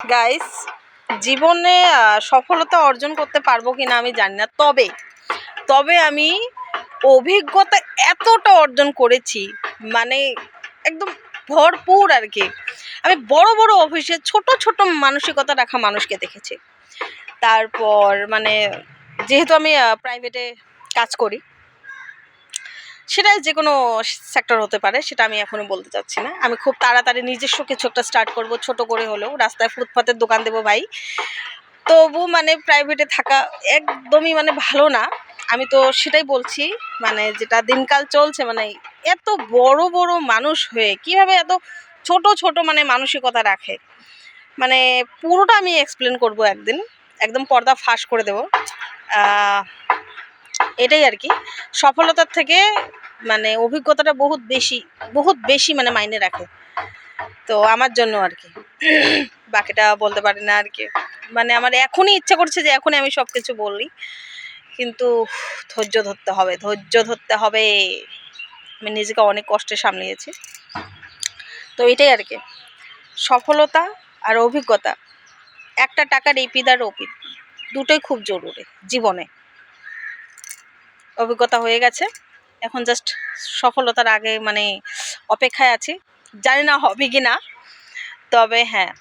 Guys, জীবনে সফলতা অর্জন করতে পারবো কিনা আমি জানি না, তবে তবে আমি অভিজ্ঞতা এতটা অর্জন করেছি, মানে একদম ভরপুর আর কি। আমি বড় বড় অফিসে ছোট ছোট মানসিকতা রাখা মানুষকে দেখেছি। তারপর মানে যেহেতু আমি প্রাইভেটে কাজ করি, সেটা যে কোনো সেক্টর হতে পারে, সেটা আমি এখনো বলতে চাচ্ছি না। আমি খুব তাড়াতাড়ি নিজস্ব কিছু একটা স্টার্ট করব, ছোট করে হলেও। রাস্তায় ফুটপাতের দোকান দেবো ভাই, তবু মানে প্রাইভেটে থাকা একদমই মানে ভালো না। আমি তো সেটাই বলছি, মানে যেটা দিনকাল চলছে, মানে এত বড় বড় মানুষ হয়ে কিভাবে এত ছোট ছোট মানে মানসিকতা রাখে, মানে পুরোটা আমি এক্সপ্লেন করব একদিন, একদম পর্দা ফাঁস করে দেব। এটাই আর কি। সফলতার থেকে মানে অভিজ্ঞতাটা বহুত বেশি মানে মাইনে রাখে, তো আমার জন্য আর কি। বাকিটা বলতে পারি না আর কি। মানে আমার এখনই ইচ্ছা করছে যে এখনই আমি সব কিছু বলি, কিন্তু ধৈর্য ধরতে হবে, ধৈর্য ধরতে হবে। আমি নিজেকে অনেক কষ্টে সামলিয়েছি, তো এটাই আর কি। সফলতা আর অভিজ্ঞতা, একটা টাকার এপিদ আর ওপিদ দুটোই খুব জরুরি জীবনে। অভিজ্ঞতা হয়ে গেছে, এখন জাস্ট সফলতার আগে মানে অপেক্ষায় আছি। জানি না হবে কি না, তবে হ্যাঁ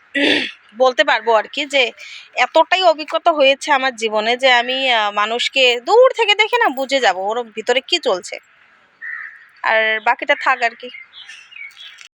বলতে পারবো আর কি যে এতটাই অভিজ্ঞতা হয়েছে আমার জীবনে যে আমি মানুষকে দূর থেকে দেখে না বুঝে যাব ওর ভিতরে কি চলছে। আর বাকিটা থাক আর কি।